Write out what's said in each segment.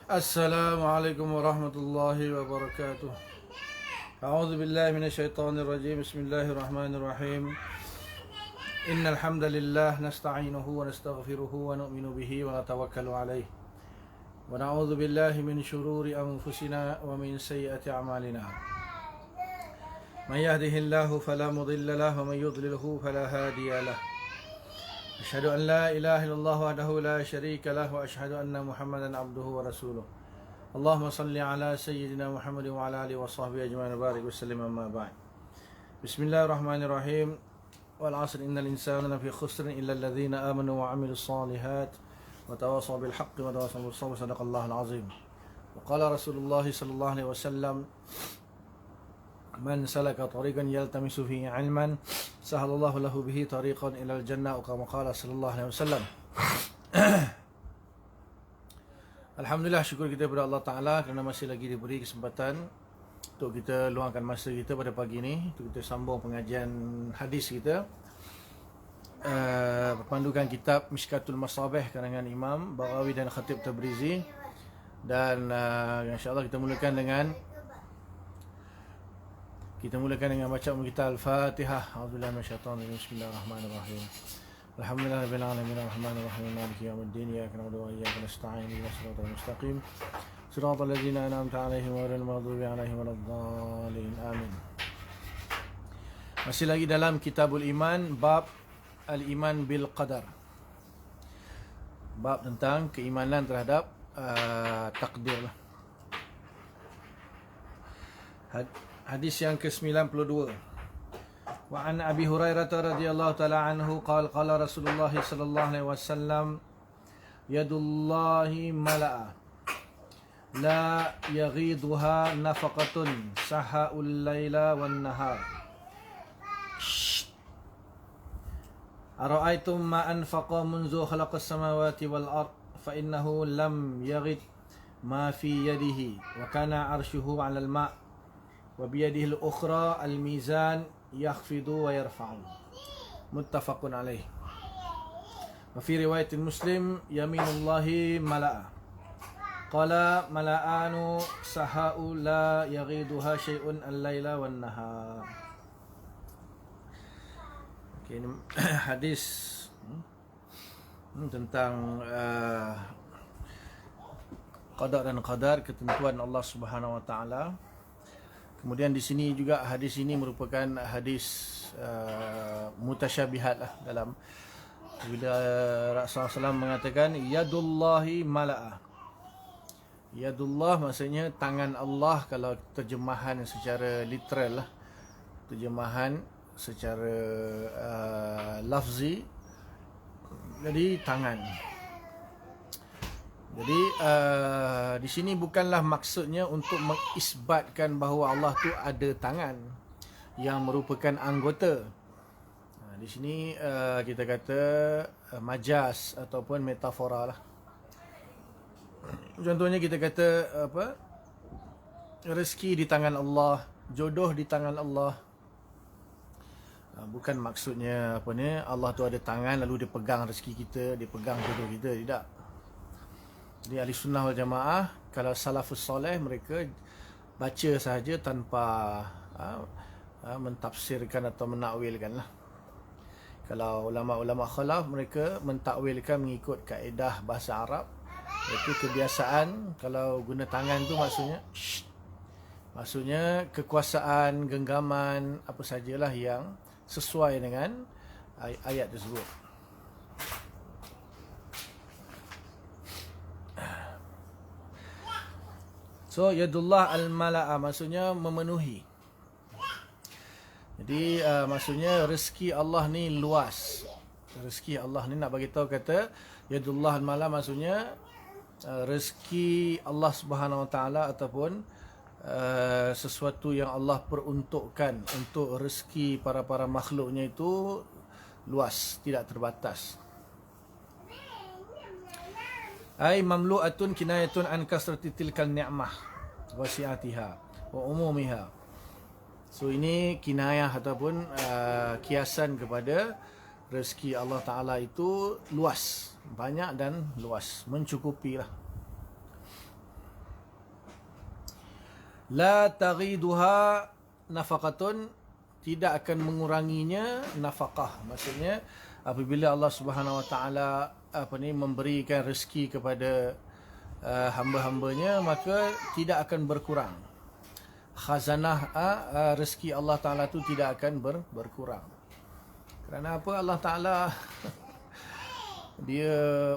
السلام عليكم ورحمة الله وبركاته. أعوذ بالله من الشيطان الرجيم. بسم الله الرحمن الرحيم. إن الحمد لله نستعينه ونستغفره ونؤمن به ونتوكل عليه ونعوذ بالله من شرور أنفسنا ومن سيئة أعمالنا. من يهده الله فلا مضل له ومن يضلله فلا هادي له. أشهد أن لا إله إلا الله وحده لا شريك له وأشهد أن محمدا عبده ورسوله. اللهم صل على سيدنا محمد وعلى آله وصحبه أجمعين وبارك وسلم. أما بعد. بسم الله الرحمن الرحيم. والعصر إن الإنسان لفي خسر إلا الذين آمنوا وعملوا الصالحات وتواصوا بالحق وتواصوا بالصبر. صدق الله العظيم. وقال رسول الله صلى الله عليه وسلم: من سلك طريقا يلتمس فيه علما سهل الله له به طريقا إلى الجنة أو كما قال صلى الله عليه وسلم. Alhamdulillah, syukur kita kepada Allah Ta'ala kerana masih lagi diberi kesempatan untuk kita luangkan masa kita pada pagi ini untuk kita sambung pengajian hadis kita, berpandukan kitab Mishkatul Masabih karangan Imam Baghawi dan Khatib Tabrizi. Dan insyaAllah kita mulakan dengan baca kita Al-Fatihah. A'udzubillahi minasyaitonir rajim. Bismillahirrahmanirrahim. Alhamdulillah rabbil alamin arrahmanir rahim maliki yaumiddin iyyaka na'budu wa iyyaka nasta'in ihdinas siratal mustaqim siratal ladzina an'amta 'alaihim ghairil maghdubi 'alaihim waladdallin. Amin. Masih lagi dalam Kitabul Iman, bab al-iman bil qadar. Bab tentang keimanan terhadap takdir. Hadis yang ke-92. Wa an Abi Hurairah radhiyallahu taala anhu qala Rasulullah sallallahu alaihi wasallam: yadullahi mala'a la yaghiduha nafaqatun sahaul laila wan nahar. Ara'aytum ma anfaqa munzu khalaqas samawati wal ard fa innahu lam yaghid ma fi yadihi wa kana arshuhu 'alal ma' wa biyadihi al-ukhra al-mizan yakhfidu wa yarfa'u. Muttafaqun alaih. Wa fi riwayat Muslim: yaminullahi mala'a. Qala mala'anu sahau la yaghiduha syai'un al-laila wan nahar. Okay, ini hadis tentang qada dan qadar, ketentuan Allah Subhanahu wa taala. Kemudian di sini juga hadis ini merupakan hadis mutasyabihat lah, dalam bila Rasulullah SAW mengatakan yadullahi mala'a. Yadullah maksudnya tangan Allah, kalau terjemahan secara literal lah, terjemahan secara lafzi, jadi tangan. Jadi di sini bukanlah maksudnya untuk mengisbatkan bahawa Allah tu ada tangan yang merupakan anggota. Di sini kita kata majas ataupun metafora lah. Contohnya kita kata rezeki di tangan Allah, jodoh di tangan Allah. Bukan maksudnya Allah tu ada tangan lalu dia pegang rezeki kita, dia pegang jodoh kita, tidak. Jadi ahli sunnah wal jamaah, kalau salafus soleh, mereka baca sahaja tanpa mentafsirkan atau menakwilkan lah. Kalau ulama-ulama khalaf, mereka mentakwilkan mengikut kaedah bahasa Arab, iaitu kebiasaan kalau guna tangan tu maksudnya kekuasaan, genggaman, apa sajalah yang sesuai dengan ayat tersebut. So yadullah al-mala'a maksudnya memenuhi. Jadi maksudnya rezeki Allah ni luas. Rezeki Allah ni nak bagi tahu, kata yadullah al-mala'a maksudnya rezeki Allah Subhanahu wa taala ataupun sesuatu yang Allah peruntukkan untuk rezeki para makhluknya itu luas, tidak terbatas. Ai mamlu'atun kinayatun an kasrati tilkal ni'mah wa si'atiha wa umumiha. So ini kinayah ataupun kiasan kepada rezeki Allah Ta'ala itu luas, banyak dan luas, mencukupi lah. La taghiduha nafaqatun, tidak akan menguranginya nafkah. Maksudnya apabila Allah Subhanahu Wa Taala memberikan rezeki kepada hamba-hambanya, maka tidak akan berkurang. Khazanah rezeki Allah Taala tu tidak akan berkurang. Kerana apa? Allah Taala dia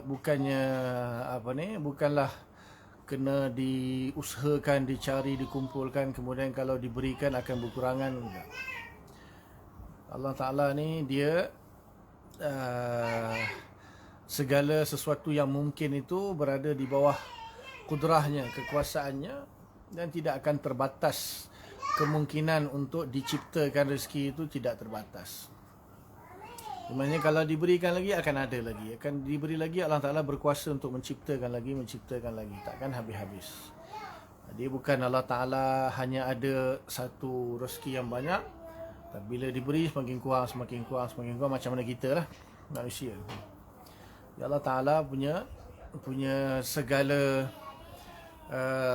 bukannya bukanlah kena diusahakan, dicari, dikumpulkan, kemudian kalau diberikan akan berkurangan. Allah Ta'ala ni dia segala sesuatu yang mungkin itu berada di bawah kudrahnya, kekuasaannya, dan tidak akan terbatas. Kemungkinan untuk diciptakan rezeki itu tidak terbatas. Maksudnya kalau diberikan lagi akan ada lagi, akan diberi lagi. Allah Ta'ala berkuasa untuk menciptakan lagi, takkan habis-habis. Dia bukan Allah Ta'ala hanya ada satu rezeki yang banyak, tapi bila diberi semakin kurang, macam mana kita lah, manusia. Ya Allah Ta'ala punya segala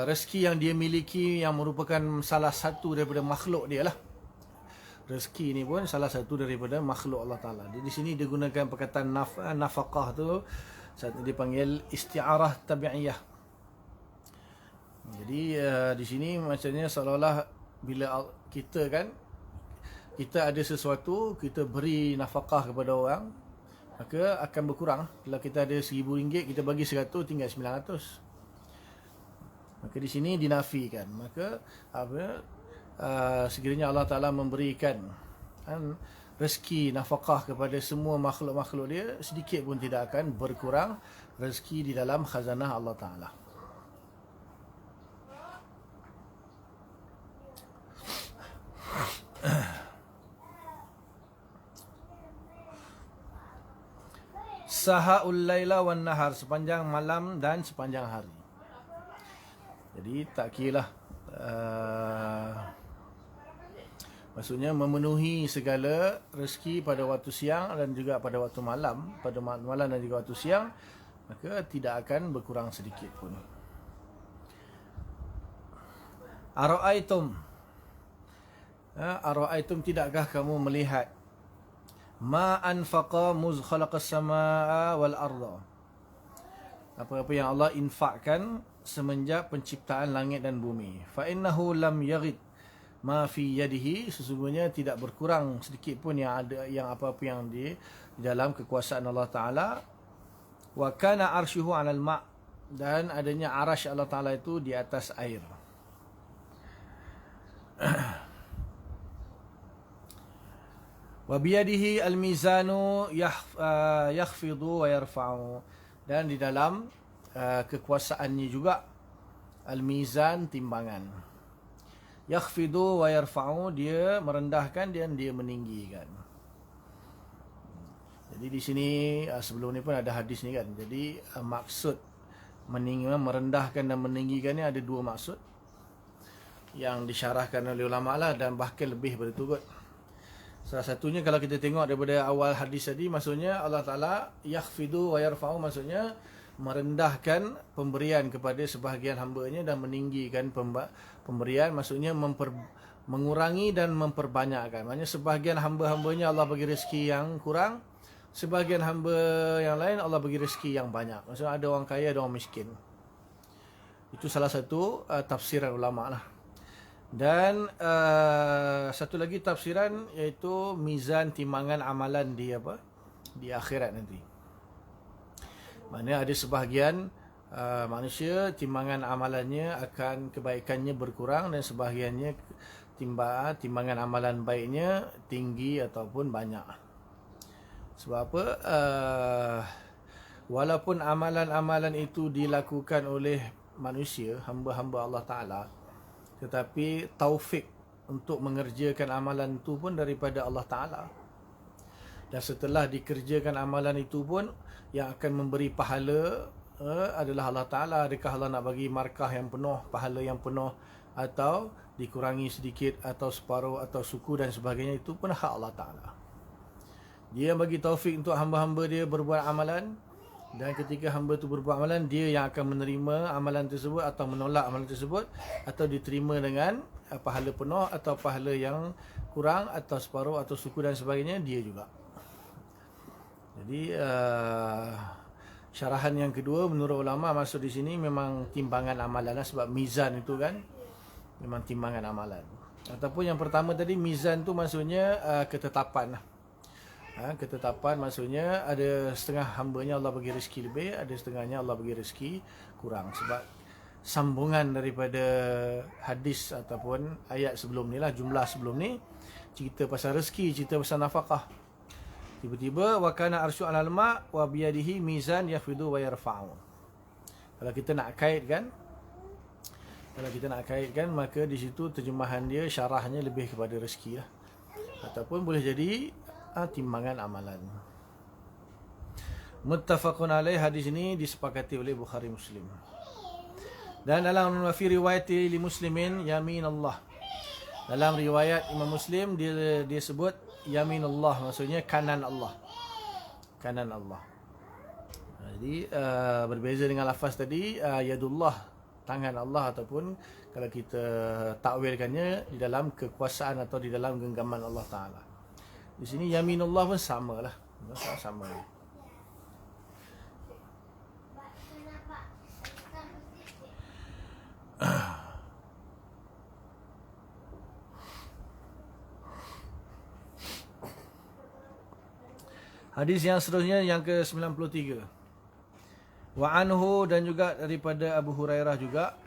rezeki yang dia miliki, yang merupakan salah satu daripada makhluk dia lah. Rezeki ni pun salah satu daripada makhluk Allah Ta'ala. Di sini dia gunakan perkataan nafaqah tu, dia panggil isti'arah tabi'iyah. Jadi di sini macamnya seolah-olah bila kita ada sesuatu, kita beri nafkah kepada orang, maka akan berkurang. Kalau kita ada RM1,000, kita bagi 100, tinggal 900. Maka di sini dinafikan. Maka sekiranya Allah Ta'ala memberikan rezeki nafkah kepada semua makhluk-makhluk dia, sedikit pun tidak akan berkurang rezeki di dalam khazanah Allah Ta'ala. Saha'ul laila wan nahar, sepanjang malam dan sepanjang hari. Jadi tak kiralah maksudnya memenuhi segala rezeki pada waktu siang dan juga pada waktu malam, pada malam dan juga waktu siang, maka tidak akan berkurang sedikit pun. Ara'aitum, tidakkah kamu melihat ma anfaqa muz khalaqas samaa wal arda, apa-apa yang Allah infakkan semenjak penciptaan langit dan bumi. Fa innahu lam yaghid ma fi yadihi, sesungguhnya tidak berkurang sedikit pun yang ada, yang apa-apa yang di dalam kekuasaan Allah Ta'ala. Wa kana arshuhu 'alal ma', dan adanya arasy Allah Ta'ala itu di atas air. Wa biyadihi al-mizanu yakhfidu wa yarfa'u, dan di dalam kekuasaannya juga al-mizan, timbangan. Yakhfidu wa yarfa'u, dia merendahkan dan dia meninggikan. Jadi di sini sebelum ni pun ada hadis ni kan. Jadi maksud merendahkan dan meninggikan ni ada dua maksud yang disyarahkan oleh ulama lah, dan bahkan lebih daripada itu kot. Salah satunya kalau kita tengok daripada awal hadis tadi, maksudnya Allah Ta'ala yakhfidu wa yarfa'u, maksudnya merendahkan pemberian kepada sebahagian hamba-Nya dan meninggikan pemberian, maksudnya mengurangi dan memperbanyakkan. Maksudnya sebahagian hamba-hamba-Nya Allah bagi rezeki yang kurang, sebahagian hamba yang lain Allah bagi rezeki yang banyak. Maksudnya ada orang kaya, ada orang miskin. Itu salah satu tafsiran ulama lah. Dan satu lagi tafsiran, iaitu mizan, timbangan amalan di akhirat nanti. Maknanya ada sebahagian manusia timbangan amalannya akan kebaikannya berkurang, dan sebahagiannya timbangan amalan baiknya tinggi ataupun banyak. Sebab apa? Walaupun amalan-amalan itu dilakukan oleh manusia, hamba-hamba Allah Ta'ala, tetapi taufik untuk mengerjakan amalan itu pun daripada Allah Ta'ala. Dan setelah dikerjakan amalan itu pun, yang akan memberi pahala adalah Allah Ta'ala. Adakah Allah nak bagi markah yang penuh, pahala yang penuh, atau dikurangi sedikit, atau separuh, atau suku dan sebagainya, itu pun hak Allah Ta'ala. Dia bagi taufik untuk hamba-hamba dia berbuat amalan, Dan ketika hamba tu berbuat amalan, dia yang akan menerima amalan tersebut atau menolak amalan tersebut, atau diterima dengan pahala penuh atau pahala yang kurang atau separuh atau suku dan sebagainya, dia juga. Jadi syarahan yang kedua menurut ulama maksud di sini memang timbangan amalan lah, sebab mizan itu kan memang timbangan amalan. Ataupun yang pertama tadi, mizan tu maksudnya ketetapan lah. Ketetapan maksudnya ada setengah hambanya Allah bagi rezeki lebih, ada setengahnya Allah bagi rezeki kurang. Sebab sambungan daripada hadis ataupun ayat sebelum ni lah, jumlah sebelum ni cerita pasal rezeki, cerita pasal nafkah. Tiba-tiba wa kana arsyu 'alal ma' wa biyadihi mizan yafidu wa yarfa'u. Kalau kita nak kaitkan, maka di situ terjemahan dia, syarahnya lebih kepada rezeki lah. Ataupun boleh jadi timbangan amalan. Muttafaqun alaih, hadis ini disepakati oleh Bukhari Muslim. Dan dalam fi riwayat li Muslimin yamin Allah. Dalam riwayat Imam Muslim dia sebut yamin Allah, maksudnya kanan Allah. Kanan Allah. Jadi berbeza dengan lafaz tadi yadullah, tangan Allah, ataupun kalau kita takwilkannya di dalam kekuasaan atau di dalam genggaman Allah Ta'ala. Di sini yaminullah pun sama lah, sama. Hadis yang seterusnya yang ke-93. Wa anhu, dan juga daripada Abu Hurairah juga.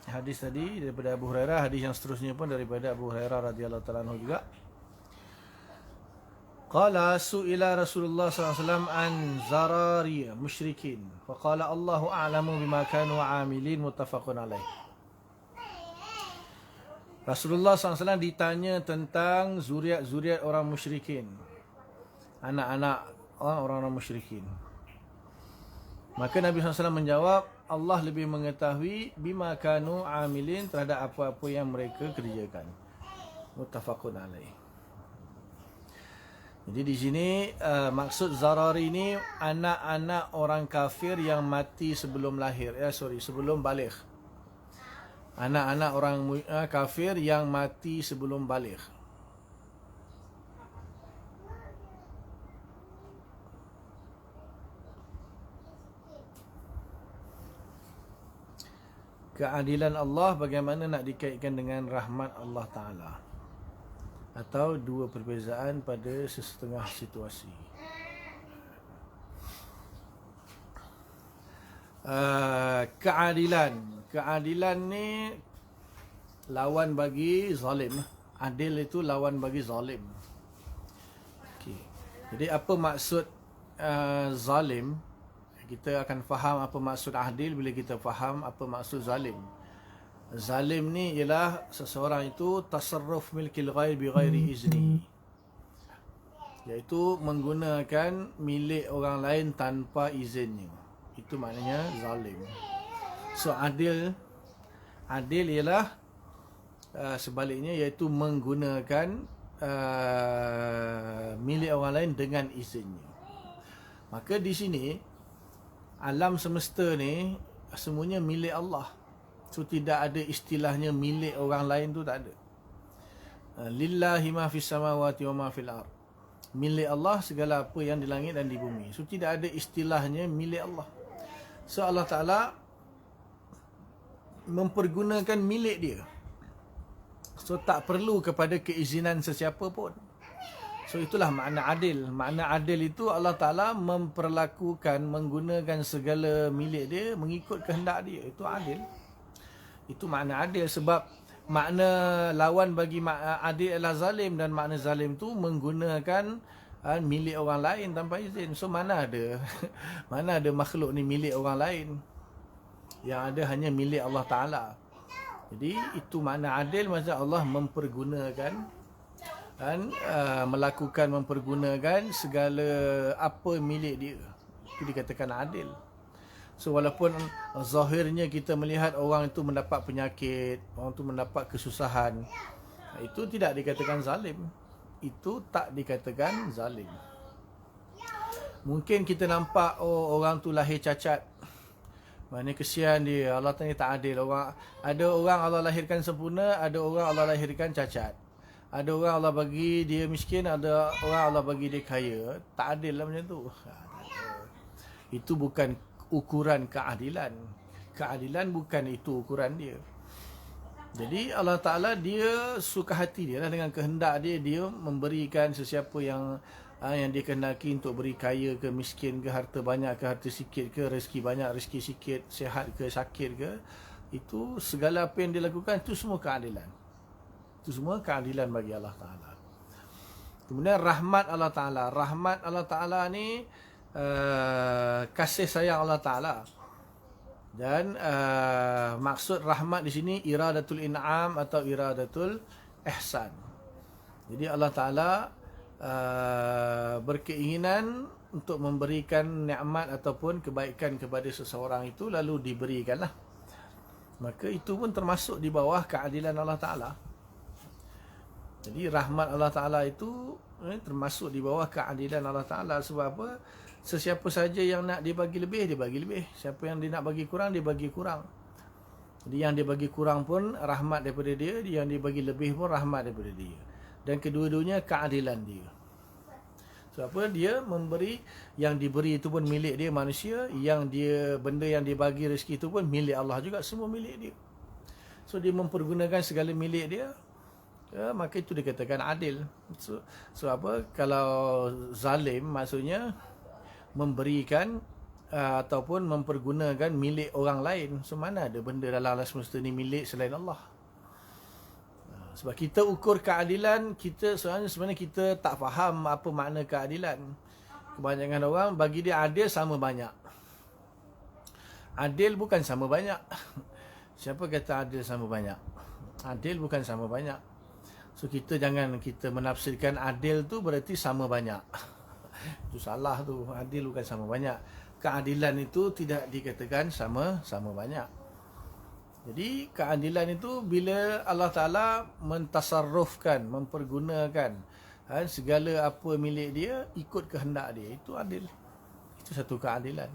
Hadis tadi daripada Abu Hurairah, hadis yang seterusnya pun daripada Abu Hurairah radhiyallahu ta'ala anhu juga. Qala su'ila Rasulullah SAW an zarari musyrikin. Faqala Allahu a'lamu bima kanu 'amilin, muttafaqun alaih. Rasulullah SAW ditanya tentang zuriat orang musyrikin, anak-anak orang-orang musyrikin. Maka Nabi SAW menjawab, Allah lebih mengetahui bima kanu 'amilin, terhadap apa-apa yang mereka kerjakan. Muttafaqun alaih. Jadi di sini maksud zarari ini anak-anak orang kafir yang mati sebelum lahir, sebelum baligh. Anak-anak orang kafir yang mati sebelum baligh. Keadilan Allah bagaimana nak dikaitkan dengan rahmat Allah Ta'ala, atau dua perbezaan pada sesetengah situasi. Keadilan ni lawan bagi zalim. Adil itu lawan bagi zalim. Okay. Jadi apa maksud zalim? Kita akan faham apa maksud adil bila kita faham apa maksud zalim. Zalim ni ialah seseorang itu tasarruf milkil ghair bi ghairi izni, iaitu menggunakan milik orang lain tanpa izinnya. Itu maknanya zalim. So adil ialah sebaliknya, iaitu menggunakan milik orang lain dengan izinnya. Maka di sini alam semesta ni semuanya milik Allah. So tidak ada istilahnya milik orang lain, tu tak ada. Lillahi ma fis samawati wa ma fil ard. Milik Allah segala apa yang di langit dan di bumi. So tidak ada istilahnya milik Allah. So Allah Ta'ala mempergunakan milik dia. So tak perlu kepada keizinan sesiapa pun. So itulah makna adil. Makna adil itu Allah Ta'ala memperlakukan, menggunakan segala milik dia mengikut kehendak dia. Itu adil. Itu makna adil. Sebab makna lawan bagi adil adalah zalim, dan makna zalim tu menggunakan milik orang lain tanpa izin. So mana ada mana ada makhluk ni milik orang lain. Yang ada hanya milik Allah Ta'ala. Jadi itu makna adil, maksud Allah mempergunakan dan mempergunakan segala apa milik dia. Itu dikatakan adil. So walaupun zahirnya kita melihat orang itu mendapat penyakit, orang itu mendapat kesusahan, itu tidak dikatakan zalim. Itu tak dikatakan zalim. Mungkin kita nampak, oh orang tu lahir cacat, mana kesian dia, Allah Ta'ala tak adil. Ada orang Allah lahirkan sempurna, ada orang Allah lahirkan cacat. Ada orang Allah bagi dia miskin, ada orang Allah bagi dia kaya. Tak adil lah macam tu. Itu bukan ukuran keadilan. Keadilan bukan itu ukuran dia. Jadi Allah Ta'ala dia suka hati dia lah, dengan kehendak dia, dia memberikan sesiapa yang dia kehendaki untuk beri kaya ke, miskin ke, harta banyak ke, harta sikit ke, rezeki banyak, rezeki sikit, sihat ke, sakit ke. Itu segala apa yang dia lakukan, itu semua keadilan. Itu semua keadilan bagi Allah Ta'ala. Kemudian rahmat Allah Ta'ala. Rahmat Allah Ta'ala ni kasih sayang Allah Ta'ala. Dan maksud rahmat di sini iradatul in'am atau iradatul ihsan. Jadi Allah Ta'ala berkeinginan untuk memberikan nikmat ataupun kebaikan kepada seseorang itu, lalu diberikanlah. Maka itu pun termasuk di bawah keadilan Allah Ta'ala. Jadi rahmat Allah Ta'ala itu termasuk di bawah keadilan Allah Ta'ala. Sebab apa? Sesiapa saja yang nak dia bagi lebih, dia bagi lebih. Siapa yang dia nak bagi kurang, dia bagi kurang. Jadi yang dia bagi kurang pun rahmat daripada dia, yang dia bagi lebih pun rahmat daripada dia. Dan kedua-duanya keadilan dia. Sebab apa? Dia memberi, yang diberi itu pun milik dia manusia, benda yang dia bagi rezeki itu pun milik Allah juga, semua milik dia. So dia mempergunakan segala milik dia, maka itu dikatakan adil. So apa? Kalau zalim maksudnya memberikan ataupun mempergunakan milik orang lain. So mana ada benda dalam alam semesta ni milik selain Allah. Sebab kita ukur keadilan, sebenarnya kita tak faham apa makna keadilan. Kebanyakan orang bagi dia adil sama banyak. Adil bukan sama banyak. Siapa kata adil sama banyak? Adil bukan sama banyak. So jangan kita menafsirkan adil tu berarti sama banyak. Itu salah tu. Adil bukan sama banyak. Keadilan itu tidak dikatakan sama banyak. Jadi keadilan itu bila Allah Ta'ala mentasarrufkan, mempergunakan segala apa milik dia ikut kehendak dia, itu adil. Itu satu keadilan.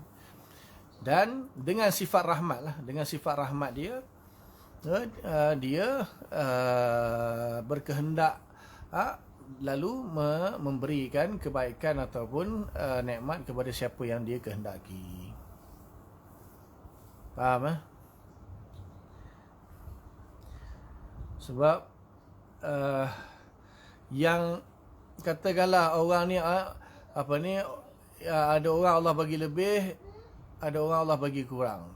Dan dengan sifat rahmat lah, dengan sifat rahmat dia, dia berkehendak lalu memberikan kebaikan ataupun nikmat kepada siapa yang dia kehendaki. Faham? Sebab yang katakanlah orang ni ada orang Allah bagi lebih, ada orang Allah bagi kurang.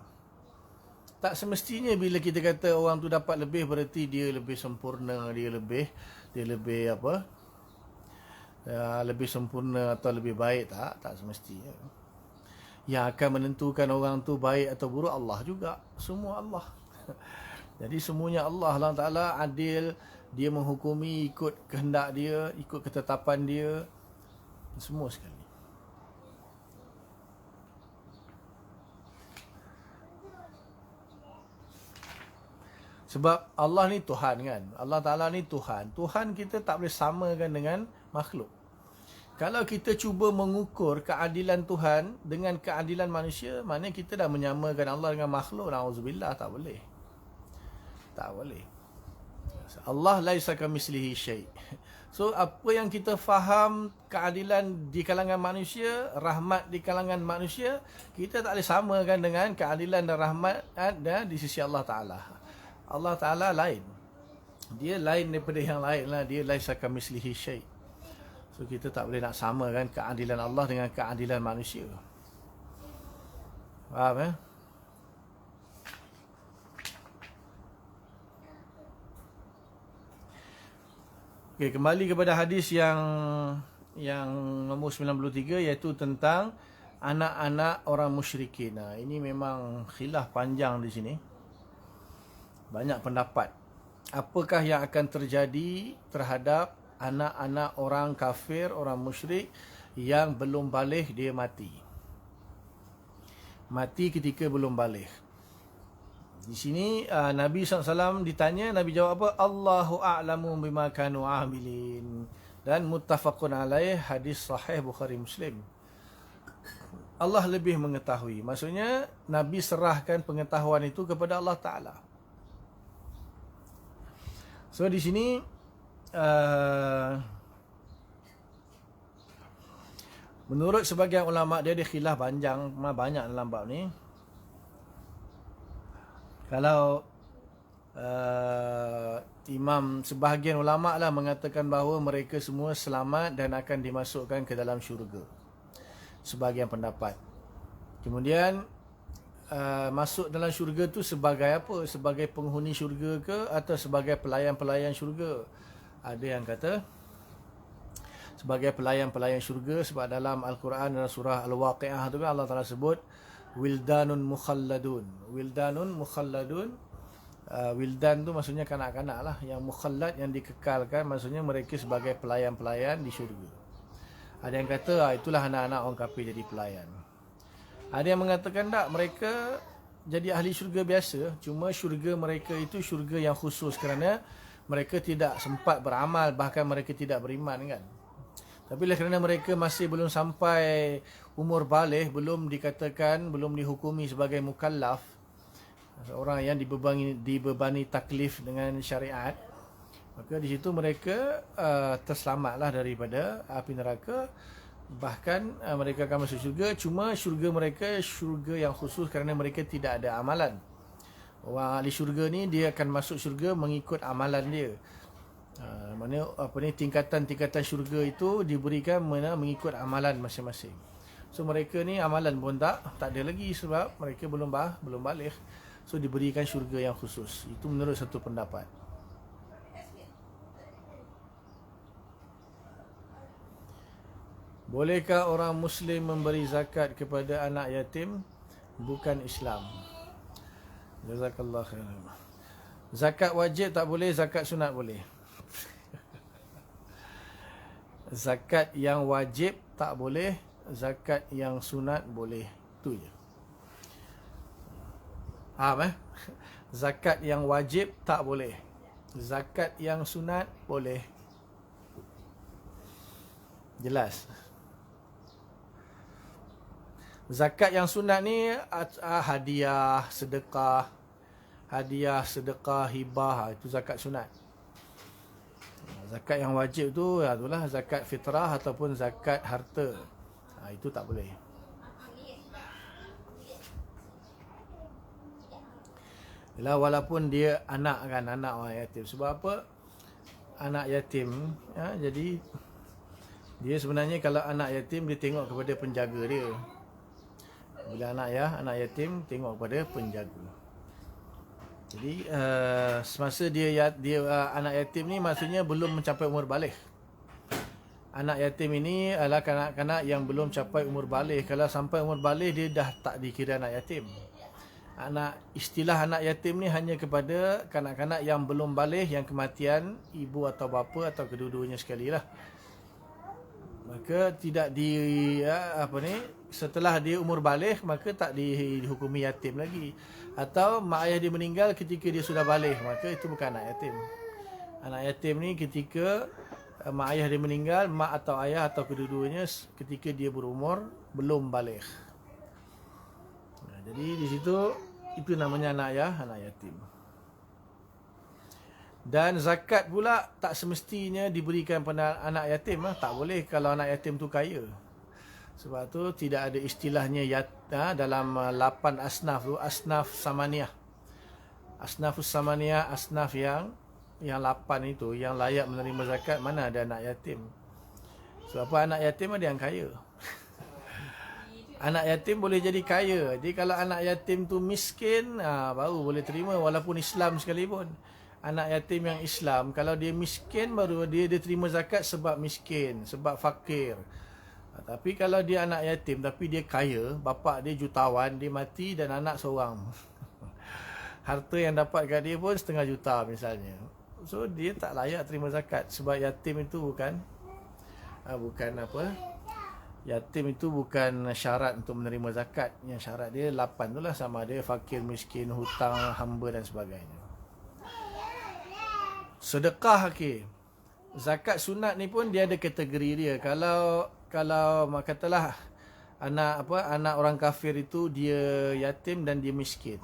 Tak semestinya bila kita kata orang tu dapat lebih berarti dia lebih sempurna, dia lebih lebih sempurna atau lebih baik. Tak semestinya. Yang akan menentukan orang tu baik atau buruk Allah juga. Semua Allah. Jadi semuanya Allah Ta'ala adil. Dia menghukumi ikut kehendak dia, ikut ketetapan dia. Semua sekali. Sebab Allah ni Tuhan kan. Allah Ta'ala ni Tuhan. Tuhan kita tak boleh samakan dengan makhluk. Kalau kita cuba mengukur keadilan Tuhan dengan keadilan manusia, maknanya kita dah menyamakan Allah dengan makhluk. Na'udzubillah, tak boleh. Tak boleh. Allah laisa kamitslihi syai'. So apa yang kita faham keadilan di kalangan manusia, rahmat di kalangan manusia, kita tak boleh samakan dengan keadilan dan rahmat di sisi Allah Ta'ala. Allah Ta'ala lain. Dia lain daripada yang lain lah. Dia laisa kamitslihi syai'. So kita tak boleh nak samakan keadilan Allah dengan keadilan manusia. Faham? Okay, kembali kepada hadis yang nombor 93, iaitu tentang anak-anak orang musyrikin. Nah, ini memang khilaf panjang di sini. Banyak pendapat. Apakah yang akan terjadi terhadap anak-anak orang kafir, orang musyrik yang belum baligh, dia mati. Mati ketika belum baligh. Di sini Nabi SAW ditanya, Nabi jawab apa? Allahu a'lamu bima kanu amilin. Dan muttafaqun alaih, hadis sahih Bukhari Muslim. Allah lebih mengetahui. Maksudnya Nabi serahkan pengetahuan itu kepada Allah Ta'ala. So di sini menurut sebagian ulama, dia ada khilaf panjang banyak dalam bab ni. Kalau imam sebahagian ulama lah mengatakan bahawa mereka semua selamat dan akan dimasukkan ke dalam syurga, sebahagian pendapat. Kemudian masuk dalam syurga tu sebagai apa? Sebagai penghuni syurga ke atau sebagai pelayan-pelayan syurga? Ada yang kata sebagai pelayan-pelayan syurga, sebab dalam Al-Quran dalam surah Al-Waqi'ah tu kan Allah Ta'ala sebut wildanun mukhalladun. Wildanun mukhalladun. Wildan tu maksudnya kanak-kanak lah. Yang mukhallad, yang dikekalkan, maksudnya mereka sebagai pelayan-pelayan di syurga. Ada yang kata itulah anak-anak orang kafir jadi pelayan. Ada yang mengatakan tak, mereka jadi ahli syurga biasa, cuma syurga mereka itu syurga yang khusus kerana mereka tidak sempat beramal, bahkan mereka tidak beriman kan. Tapi kerana mereka masih belum sampai umur baligh, belum dikatakan, belum dihukumi sebagai mukallaf, orang yang dibebani taklif dengan syariat, maka di situ mereka terselamatlah daripada api neraka. Bahkan mereka akan masuk syurga, cuma syurga mereka syurga yang khusus kerana mereka tidak ada amalan. Orang ahli syurga ni dia akan masuk syurga mengikut amalan dia. Mana tingkatan-tingkatan syurga itu diberikan mengikut amalan masing-masing. So mereka ni amalan pun tak ada lagi sebab mereka belum baligh. So diberikan syurga yang khusus. Itu menurut satu pendapat. Bolehkah orang Muslim memberi zakat kepada anak yatim bukan Islam? Jazakallah khairan. Zakat wajib tak boleh, zakat sunat boleh. Zakat yang wajib tak boleh, zakat yang sunat boleh. Itu je. Faham Zakat yang wajib tak boleh, zakat yang sunat boleh. Jelas. Zakat yang sunat ni hadiah, sedekah, hibah, itu zakat sunat. Zakat yang wajib tu itulah zakat fitrah ataupun zakat harta. Itu tak boleh. Yalah, walaupun dia anak orang yatim. Sebab apa? Anak yatim jadi dia sebenarnya kalau anak yatim dia tengok kepada penjaga dia. Bila anak yatim tengok kepada penjaga. Jadi semasa dia anak yatim ni maksudnya belum mencapai umur baligh. Anak yatim ini adalah kanak-kanak yang belum capai umur baligh. Kalau sampai umur baligh dia dah tak dikira anak yatim. Istilah anak yatim ni hanya kepada kanak-kanak yang belum baligh, yang kematian ibu atau bapa atau kedua-duanya sekali lah. Maka tidak setelah dia umur baligh maka tak dihukumi yatim lagi. Atau mak ayah dia meninggal ketika dia sudah baligh, maka itu bukan anak yatim. Anak yatim ni ketika mak ayah dia meninggal, mak atau ayah atau kedua-duanya ketika dia berumur belum baligh. Jadi di situ itu namanya anak yatim. Dan zakat pula tak semestinya diberikan pada anak yatim. Tak boleh kalau anak yatim tu kaya. Sebab tu tidak ada istilahnya dalam 8 asnaf tu, asnaf samaniyah. Asnafus samaniyah, asnaf yang 8 itu yang layak menerima zakat, mana ada anak yatim. Sebab apa? Anak yatim ada yang kaya. Anak yatim boleh jadi kaya. Jadi kalau anak yatim tu miskin, baru boleh terima walaupun Islam sekalipun. Anak yatim yang Islam, kalau dia miskin baru dia terima zakat sebab miskin, sebab fakir. Tapi kalau dia anak yatim tapi dia kaya, bapa dia jutawan, dia mati dan anak seorang. Harta yang dapat kat dia pun 500,000 misalnya. So dia tak layak terima zakat sebab yatim itu bukan yatim itu bukan syarat untuk menerima zakat. Yang syarat dia 8 tu lah, sama ada fakir, miskin, hutang, hamba dan sebagainya. Sedekah zakat sunat ni pun dia ada kategori dia. Kalau katalah anak orang kafir itu dia yatim dan dia miskin,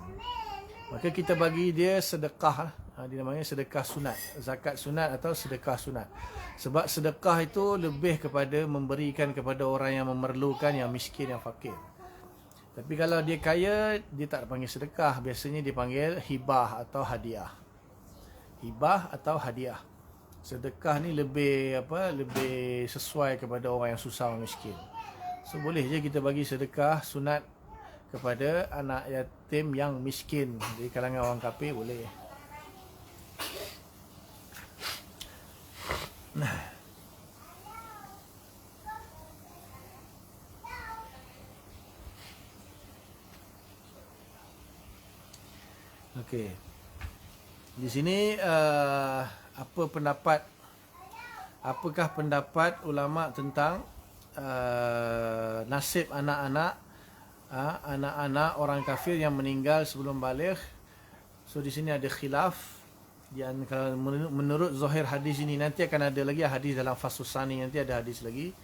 maka kita bagi dia sedekah. Dia namanya sedekah sunat, zakat sunat atau sedekah sunat. Sebab sedekah itu lebih kepada memberikan kepada orang yang memerlukan, yang miskin, yang fakir. Tapi kalau dia kaya, dia tak panggil sedekah, biasanya dipanggil hibah atau hadiah. Hibah atau hadiah. Sedekah ni lebih sesuai kepada orang yang susah, orang miskin. So boleh je kita bagi sedekah sunat kepada anak yatim yang miskin di kalangan orang kafir, boleh. Okey. Di sini apakah pendapat ulama tentang nasib anak-anak orang kafir yang meninggal sebelum baligh? So di sini ada khilaf. Kalau menurut zahir hadis ini, nanti akan ada lagi hadis dalam fasl sani, nanti ada hadis lagi.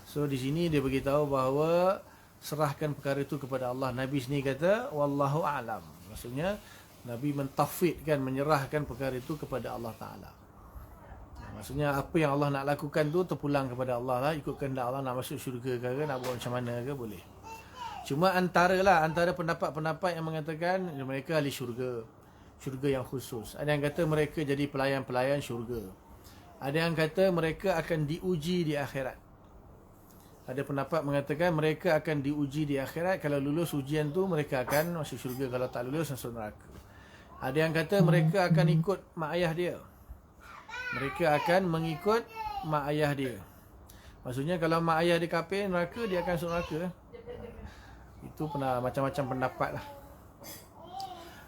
So di sini dia beritahu bahawa serahkan perkara itu kepada Allah. Nabi sini kata wallahu a'lam. Maksudnya Nabi mentafwidkan, menyerahkan perkara itu kepada Allah Taala. Maksudnya apa yang Allah nak lakukan tu terpulang kepada Allah lah. Ikut kehendak Allah, nak masuk syurga ke nak buat macam mana ke, boleh. Cuma antara pendapat-pendapat yang mengatakan mereka ahli syurga yang khusus. Ada yang kata mereka jadi pelayan-pelayan syurga. Ada yang kata mereka akan diuji di akhirat. Ada pendapat mengatakan mereka akan diuji di akhirat. Kalau lulus ujian tu mereka akan masuk syurga, kalau tak lulus masuk neraka. Ada yang kata mereka akan ikut mak ayah dia. Mereka akan mengikut mak ayah dia. Maksudnya kalau mak ayah dia kafir, neraka, dia akan masuk neraka. Itu pernah macam-macam pendapat lah.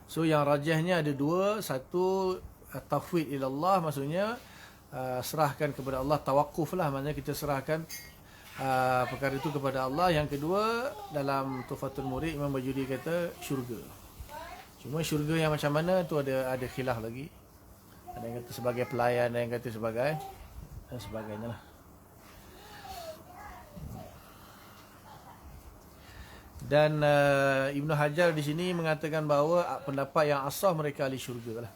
So yang rajahnya ada dua. Satu, tafwid ilallah, maksudnya serahkan kepada Allah, tawakuf lah, maksudnya kita serahkan perkara itu kepada Allah. Yang kedua, dalam Tuhfatul Murid, Imam Bajuri kata syurga. Cuma syurga yang macam mana tu ada khilaf lagi. Ada yang kata sebagai pelayan, ada yang kata sebagai dan sebagainya lah. Dan Ibnu Hajar di sini mengatakan bahawa pendapat yang asah mereka ahli syurga lah.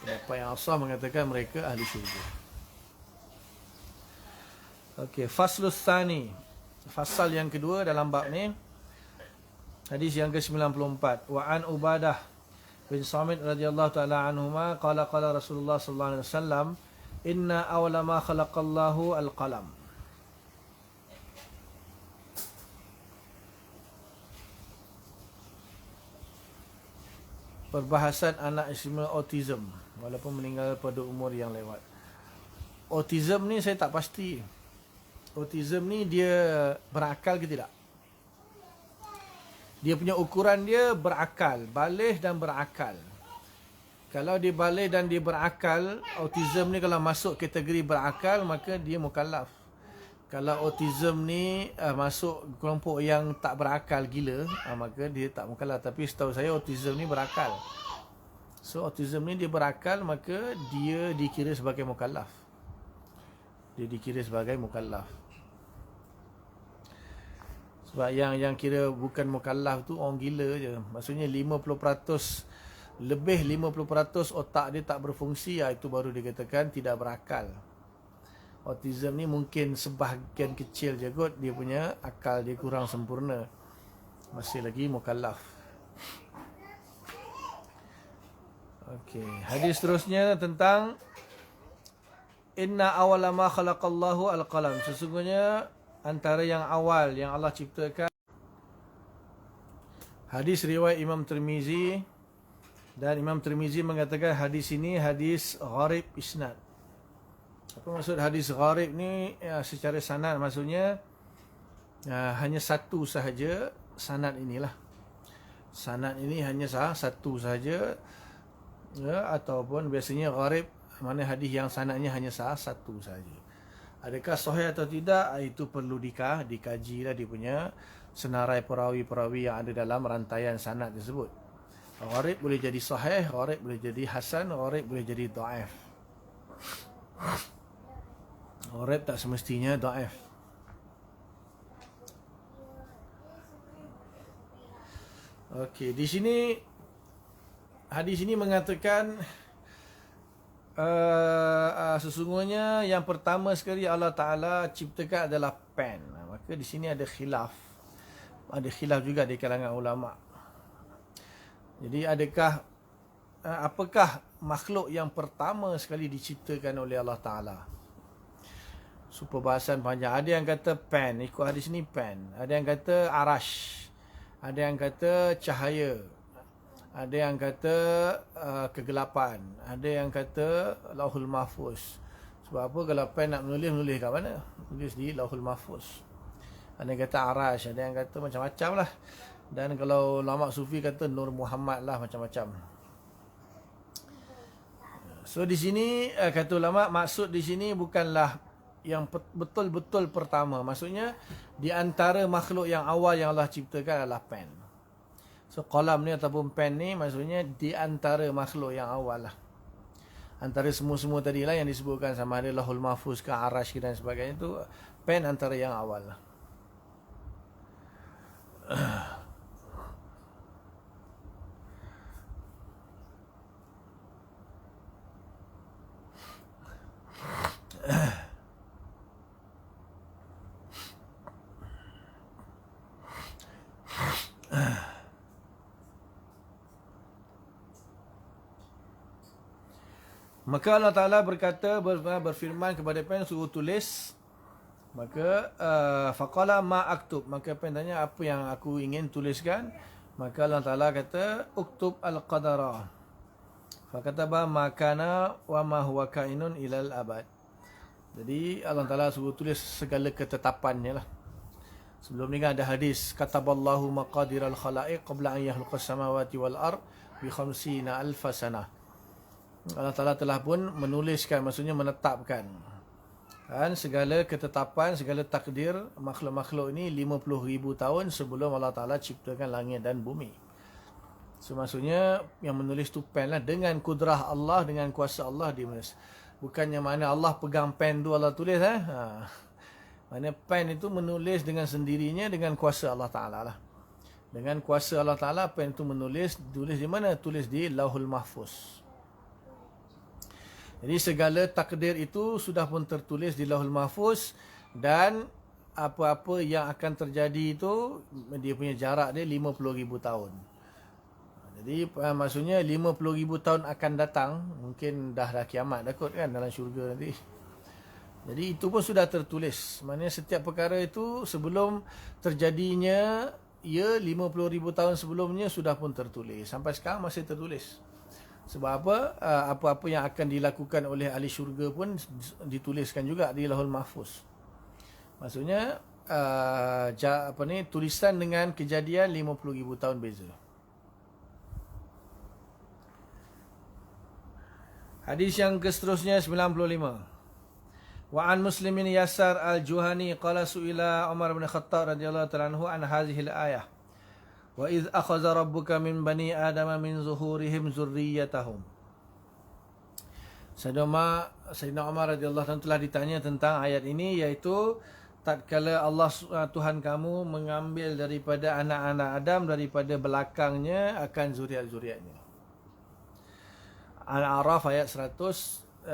Pendapat yang asah mengatakan mereka ahli syurga. Okey, faslus tsani. Fasal yang kedua dalam bab ni. Hadis yang ke-94. Wa an Ubadah bin Samit radhiyallahu taala anhuma qala Rasulullah sallallahu alaihi wasallam, inna awwala ma khalaqallahu al-qalam. Perbahasan anak istimewa autism, walaupun meninggal pada umur yang lewat. Autism ni saya tak pasti. Autism ni dia berakal ke tidak? Dia punya ukuran dia berakal, baligh dan berakal. Kalau dia baligh dan dia berakal, autism ni kalau masuk kategori berakal, maka dia mukallaf. Kalau autism ni masuk kelompok yang tak berakal gila, maka dia tak mukallaf. Tapi setahu saya autism ni berakal. So autism ni dia berakal, maka dia dikira sebagai mukallaf. Dia dikira sebagai mukallaf. Sebab yang kira bukan mukallaf tu orang gila je. Maksudnya 50%, lebih 50% otak dia tak berfungsi, itu baru dikatakan tidak berakal. Autism ni mungkin sebahagian kecil je kot, dia punya akal dia kurang sempurna, masih lagi mukallaf. Okey, hadis seterusnya tentang inna awwala ma khalaqallahu al-qalam. Sesungguhnya antara yang awal yang Allah ciptakan. Hadis riwayat Imam Tirmizi, dan Imam Tirmizi mengatakan hadis ini hadis gharib isnad. Apa maksud hadis gharib ni? Secara sanad maksudnya hanya satu sahaja sanad inilah. Sanad ini hanya satu sahaja, ataupun biasanya gharib mana hadis yang sanadnya hanya satu sahaja. Adakah sahih atau tidak, itu perlu dikaji lah, dia punya senarai perawi-perawi yang ada dalam rantaian sanad tersebut. Gharib boleh jadi sahih, gharib boleh jadi hasan, gharib boleh jadi dhaif. Gharib tak semestinya dhaif. Okey, di sini hadis ini mengatakan sesungguhnya yang pertama sekali Allah Ta'ala ciptakan adalah pen. Maka di sini ada khilaf. Ada khilaf juga di kalangan ulama. Jadi apakah makhluk yang pertama sekali diciptakan oleh Allah Ta'ala? Super bahasan panjang. Ada yang kata pen, ikut hadis ni pen. Ada yang kata arash. Ada yang kata cahaya. Ada yang kata kegelapan. Ada yang kata Lauhul Mahfuz. Sebab apa? Kalau pen nak menulis kat mana? Tulis di Lauhul Mahfuz. Ada yang kata arash. Ada yang kata macam-macam lah. Dan kalau ulama sufi kata Nur Muhammad lah, macam-macam. So di sini kata ulama, maksud di sini bukanlah yang betul-betul pertama. Maksudnya di antara makhluk yang awal yang Allah ciptakan adalah pen. So qalam ni ataupun pen ni maksudnya di antara makhluk yang awal lah. Antara semua-semua tadi lah yang disebutkan, sama ada Lauhul Mahfuz ke Arash ke dan sebagainya, tu pen antara yang awal lah. Maka Allah Ta'ala berkata, berfirman kepada pen, suruh tulis. Maka faqala ma aktub, maka pen tanya, apa yang aku ingin tuliskan? Maka Allah Ta'ala kata, uktub al-qadara. Fakataba ma kana wa ma huwa kainun ilal abad. Jadi Allah Ta'ala suruh tulis segala ketetapannya lah. Sebelum ni kan ada hadis, kataballahu maqadiral khalaiq qabla an yakhluqas samawati wal ard bi 50,000 sanah. Allah Ta'ala telah pun menuliskan, maksudnya menetapkan kan, segala ketetapan, segala takdir makhluk-makhluk ini 50,000 tahun sebelum Allah Ta'ala ciptakan langit dan bumi. So maksudnya yang menulis tu pen lah, dengan kudrah Allah, dengan kuasa Allah dia menulis. Bukannya mana Allah pegang pen tu Allah tulis Mana pen itu menulis dengan sendirinya dengan kuasa Allah Ta'ala lah. Dengan kuasa Allah Ta'ala pen itu menulis. Tulis di mana? Tulis di Lauhul Mahfuz. Jadi segala takdir itu sudah pun tertulis di Lauhul Mahfuz, dan apa-apa yang akan terjadi itu dia punya jarak dia 50,000 tahun. Jadi maksudnya 50,000 tahun akan datang, mungkin dah kiamat dah kot kan dalam syurga nanti. Jadi itu pun sudah tertulis. Maknanya setiap perkara itu sebelum terjadinya, ia 50,000 tahun sebelumnya sudah pun tertulis. Sampai sekarang masih tertulis. Sebab apa? Apa-apa yang akan dilakukan oleh ahli syurga pun dituliskan juga di Lauhul Mahfuz. Maksudnya tulisan dengan kejadian 50,000 tahun beza. Hadis yang seterusnya 95. Wa an Muslimin Yasar al-Juhani qala su'ila Umar bin Khattab radhiyallahu ta'ala anhu an hadhihi al-ayah. Wa idh akhadha rabbuka min bani adama min zuhurihim zurriyyatahum. Sayyidina Umar radhiyallahu anhu telah ditanya tentang ayat ini, iaitu tatkala Allah Tuhan kamu mengambil daripada anak-anak Adam, daripada belakangnya akan zuriat-zuriatnya. Al-A'raf ayat 172.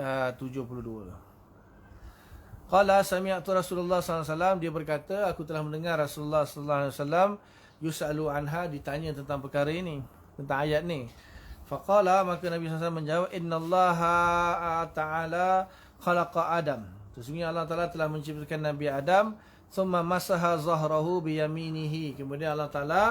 Qala sami'tu Rasulullah sallallahu alaihi wasallam, dia berkata, aku telah mendengar Rasulullah sallallahu alaihi wasallam yus'alu anha, ditanya tentang perkara ini, tentang ayat ni. Faqala, maka Nabi SAW menjawab, innallaha ta'ala khalaqa Adam, sesungguhnya Allah Ta'ala telah menciptakan Nabi Adam, thumma masaha zahrahu biyaminihi, kemudian Allah Ta'ala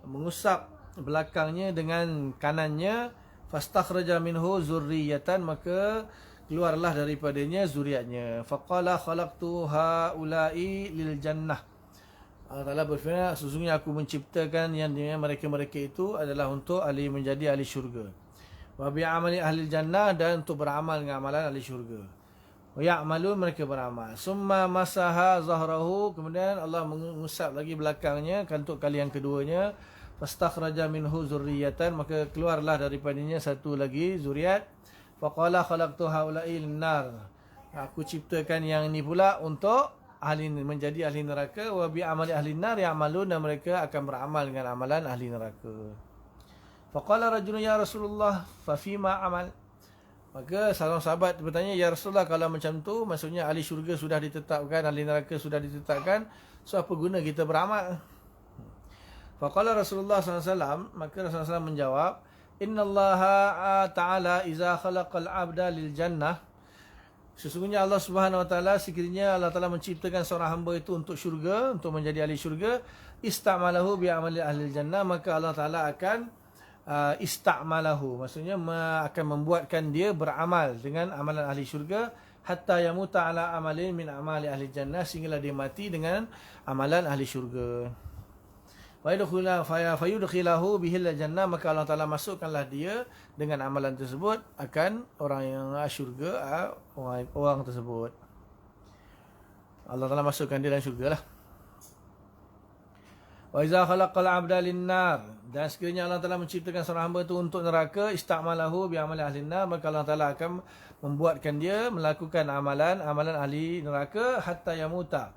mengusap belakangnya dengan kanannya, fastakhraja minhu zurriyatan, maka keluarlah daripadanya zuriatnya. Faqala khalaqtu haula'i lil jannah, Allah Ta'ala berfirman, sesungguhnya aku menciptakan yang mereka-mereka itu adalah untuk menjadi ahli syurga. Wa bi'amali ahli jannah, dan untuk beramal dengan amalan ahli syurga. Wa ya'malu, mereka beramal. Summa masaha zahrahu, kemudian Allah mengusap lagi belakangnya, untuk kali yang keduanya. Fastakhraja minhu zurriyatan, maka keluarlah daripadanya satu lagi zuriat. Faqala khalaqtu haula'i lin-nar, aku ciptakan yang ini pula untuk menjadi ahli neraka, wa bi amali ahli nar ya'malun, dan mereka akan beramal dengan amalan ahli neraka. Faqala rajulun ya Rasulullah fa fima amal. Maka seorang sahabat bertanya, ya Rasulullah, kalau macam tu maksudnya ahli syurga sudah ditetapkan, ahli neraka sudah ditetapkan, so apa guna kita beramal? Faqala Rasulullah SAW, maka Rasulullah SAW menjawab, innallaha ta'ala iza khalaqal abda lil jannah, sesungguhnya Allah Subhanahu wa taala, sekiranya Allah Taala menciptakan seorang hamba itu untuk syurga, untuk menjadi ahli syurga, istamalahu bi amali ahli jannah, maka Allah Taala akan istamalahu, maksudnya akan membuatkan dia beramal dengan amalan ahli syurga, hatta yamuta ala amalin min amali ahli jannah, sehinggalah dia mati dengan amalan ahli syurga. Fayudkhilahu bihil jannah, maka Allah Taala masukkanlah dia dengan amalan tersebut akan orang yang syurga, orang tersebut. Allah Taala masukkan dia dalam syurga lah. Wa iza khalaqal 'abda lin-nar, dan sekiranya Allah Taala menciptakan seorang hamba itu untuk neraka, istamalahu bi amali ahli nar, maka Allah Taala akan membuatkan dia melakukan amalan ahli neraka, hatta yamuta,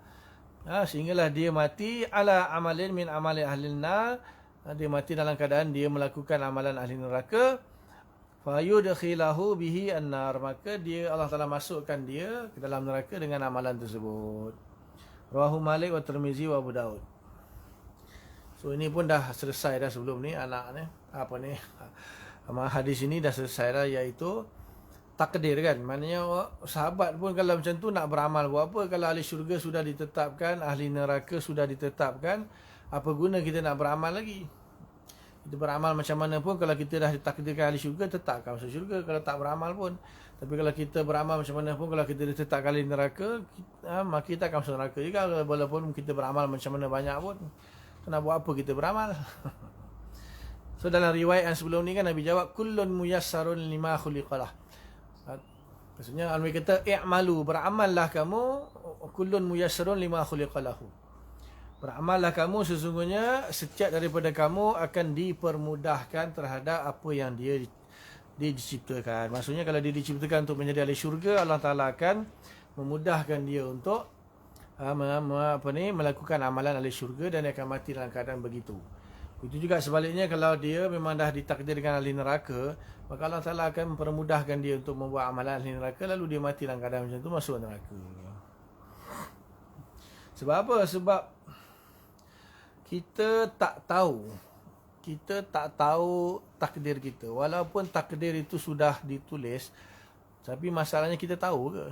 sehinggalah dia mati ala amalin min amali ahli nar, dia mati dalam keadaan dia melakukan amalan ahli neraka. Fayudkhilahu bihi an-nar, maka dia Allah Taala masukkan dia ke dalam neraka dengan amalan tersebut. Rawahu Malik wa Tirmizi wa Abu Daud. So ini pun dah selesai dah sebelum ni hadis ini dah selesai dah, iaitu takdir kan. Maknanya sahabat pun kalau macam tu nak beramal buat apa? Kalau ahli syurga sudah ditetapkan, ahli neraka sudah ditetapkan, apa guna kita nak beramal lagi? Kita beramal macam mana pun, kalau kita dah ditakdirkan ahli syurga, tetap akan masuk syurga kalau tak beramal pun. Tapi kalau kita beramal macam mana pun, kalau kita ditetapkan ahli neraka, maka kita akan masuk neraka juga, walaupun kita beramal macam mana banyak pun. Nak buat apa kita beramal? So dalam riwayat yang sebelum ni kan Nabi jawab, kullun muyassarun lima khuliqalah. Maksudnya Nabi kata, i'malu, beramallah kamu, kullun muyassarun lima khuliqalahu. Beramallah kamu, sesungguhnya setiap daripada kamu akan dipermudahkan terhadap apa yang dia diciptakan. Maksudnya kalau dia diciptakan untuk menjadi ahli syurga, Allah Taala akan memudahkan dia untuk melakukan amalan ahli syurga, dan dia akan mati dalam keadaan begitu. Itu juga sebaliknya, kalau dia memang dah ditakdirkan ahli neraka, maka Allah Taala akan mempermudahkan dia untuk membuat amalan ahli neraka, lalu dia mati dalam keadaan macam tu, masuk neraka. Sebab apa? Sebab kita tak tahu takdir kita. Walaupun takdir itu sudah ditulis, tapi masalahnya kita tahu ke?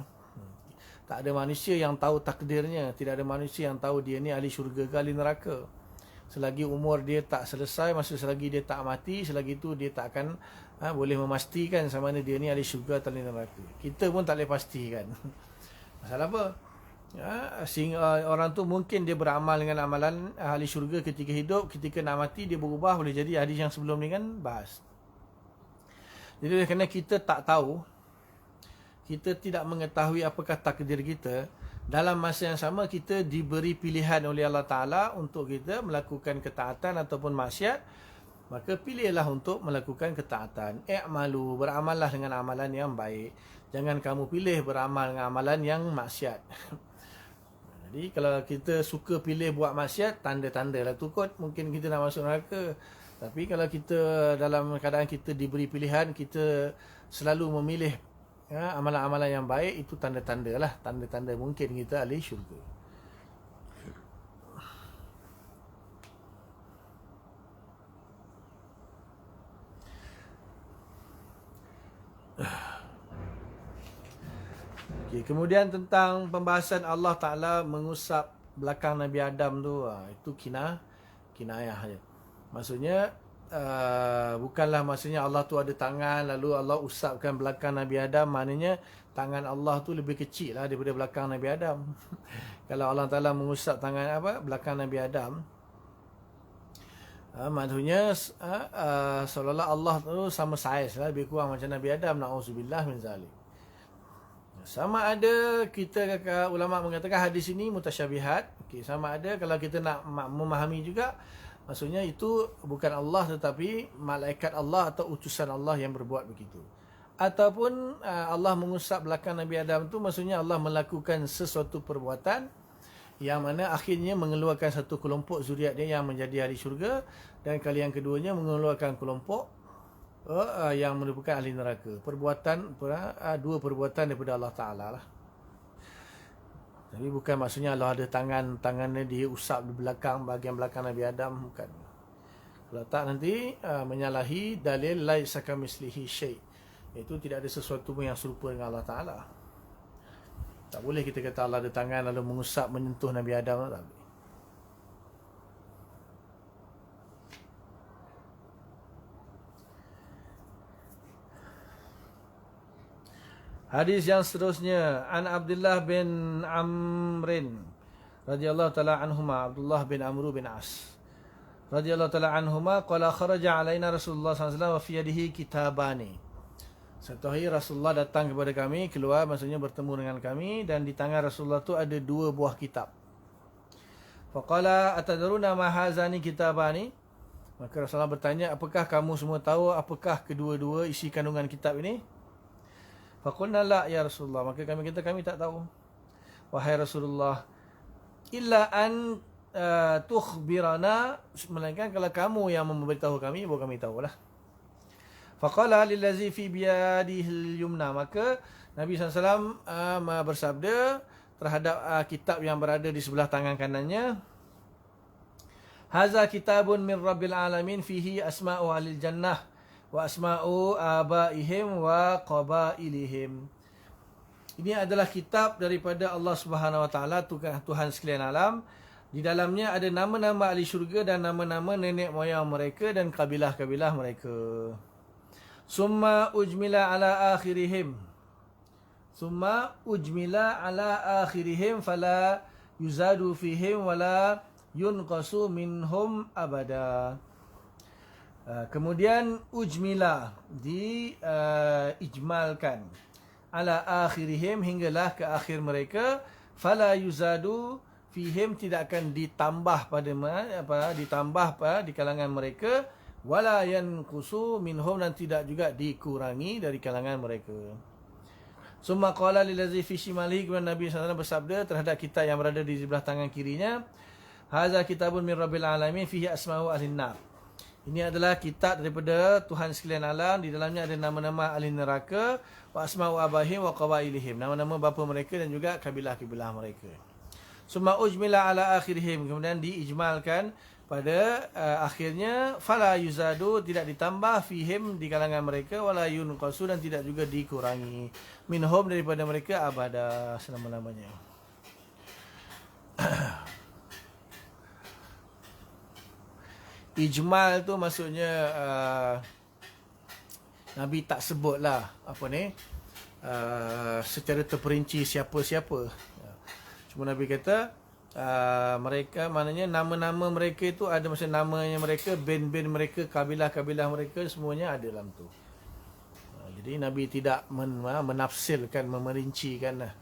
Tak ada manusia yang tahu takdirnya. Tidak ada manusia yang tahu dia ni ahli syurga ke ahli neraka. Selagi umur dia tak selesai, selagi dia tak mati, selagi itu dia tak akan boleh memastikan sama ada dia ni ahli syurga atau ahli neraka. Kita pun tak boleh pastikan. Masalah apa? Sehingga orang tu mungkin dia beramal dengan amalan ahli syurga ketika hidup, ketika nak mati dia berubah, boleh jadi hadis yang sebelum ni kan bahas. Jadi kerana kita tak tahu, kita tidak mengetahui apakah takdir kita, dalam masa yang sama kita diberi pilihan oleh Allah Ta'ala untuk kita melakukan ketaatan ataupun maksiat, maka pilihlah untuk melakukan ketaatan. I'malu, beramallah dengan amalan yang baik. Jangan kamu pilih beramal dengan amalan yang maksiat. Jadi kalau kita suka pilih buat maksiat, tanda-tanda lah tu kot mungkin kita nak masuk neraka. Tapi kalau kita dalam keadaan kita diberi pilihan, kita selalu memilih amalan-amalan yang baik, itu tanda-tanda lah, tanda-tanda mungkin kita ahli syurga. Okay, kemudian tentang pembahasan Allah Ta'ala mengusap belakang Nabi Adam tu, itu kinayah je. Maksudnya bukanlah maksudnya Allah tu ada tangan lalu Allah usapkan belakang Nabi Adam, maknanya tangan Allah tu lebih kecil lah daripada belakang Nabi Adam. Kalau Allah Ta'ala mengusap tangan belakang Nabi Adam, maksudnya seolah-olah Allah tu sama saiz lah, lebih kurang macam Nabi Adam, na'udzubillah min zalik. Sama ada kita, ulama mengatakan hadis ini mutasyabihat. Okay, sama ada kalau kita nak memahami juga, maksudnya itu bukan Allah tetapi malaikat Allah atau utusan Allah yang berbuat begitu. Ataupun Allah mengusap belakang Nabi Adam tu maksudnya Allah melakukan sesuatu perbuatan yang mana akhirnya mengeluarkan satu kelompok zuriat dia yang menjadi ahli syurga, dan kali yang keduanya mengeluarkan kelompok yang merupakan ahli neraka. Dua perbuatan daripada Allah Ta'ala lah. Tapi bukan maksudnya Allah ada tangannya dia usap di belakang, bahagian belakang Nabi Adam, bukan. Kalau tak nanti menyalahi dalil laisa kamitslihi syai', iaitu tidak ada sesuatu pun yang serupa dengan Allah Ta'ala. Tak boleh kita kata Allah ada tangan lalu mengusap, menyentuh Nabi Adam, tak boleh. Hadis yang seterusnya, an Abdullah bin Amrin radhiyallahu taala anhuma, Abdullah bin Amr bin As radhiyallahu taala anhuma, qala kharaja alaina Rasulullah sallallahu alaihi wasallam wa fi yadihi kitabani. Satu hari Rasulullah datang kepada kami, keluar maksudnya bertemu dengan kami, dan di tangan Rasulullah tu ada dua buah kitab. Faqala atadruna ma hazani kitabani? Maka Rasulullah bertanya, apakah kamu semua tahu apakah kedua-dua isi kandungan kitab ini? Faqulna la ya Rasulullah, maka kami kata kami tak tahu. Wahai Rasulullah, illa an tukhbirana, melainkan kalau kamu yang memberitahu kami, baru kami tahulah. Faqala lillazi fi biyadihi al-yumna, maka Nabi SAW bersabda terhadap kitab yang berada di sebelah tangan kanannya, haza kitabun min rabbil alamin fihi asma'u alil jannah wa asma'u abaihim wa qabailihim. Ini adalah kitab daripada Allah Subhanahu wa taala, Tuhan sekalian alam. Di dalamnya ada nama-nama ahli syurga dan nama-nama nenek moyang mereka dan kabilah-kabilah mereka. Summa ujmila ala akhirihim. Summa ujmila ala akhirihim fala yuzadu fihim wala yunqasu minhum abada. Kemudian ujmila, ijmalkan, ala akhirihim, hinggalah ke akhir mereka, fala yuzadu fihim, tidak akan ditambah di kalangan mereka, wala yanqusu minhum, dan tidak juga dikurangi dari kalangan mereka. Summa qala lillazi fi shimalihi, kemudian Nabi SAW bersabda terhadap kitab yang berada di sebelah tangan kirinya, haza kitabun min rabbil alamin fihi asma'u ahlin nar. Ini adalah kitab daripada Tuhan sekalian alam, di dalamnya ada nama-nama ahli neraka, wa asma'u abahim wa qawailihim, nama-nama bapa mereka dan juga kabilah-kabilah mereka. Summa ujmila ala akhirihim, kemudian diijmalkan pada akhirnya, fala yuzadu, tidak ditambah, fihim, di kalangan mereka, wala yunqasu, dan tidak juga dikurangi, minhum, daripada mereka, abada, selama-lamanya. Ijmal tu maksudnya Nabi tak sebutlah secara terperinci siapa-siapa. Cuma Nabi kata mereka, maknanya nama-nama mereka itu ada, maksudnya namanya mereka, band-band mereka, kabilah-kabilah mereka, semuanya ada dalam tu. Jadi Nabi tidak menafsirkan, memerincikan lah.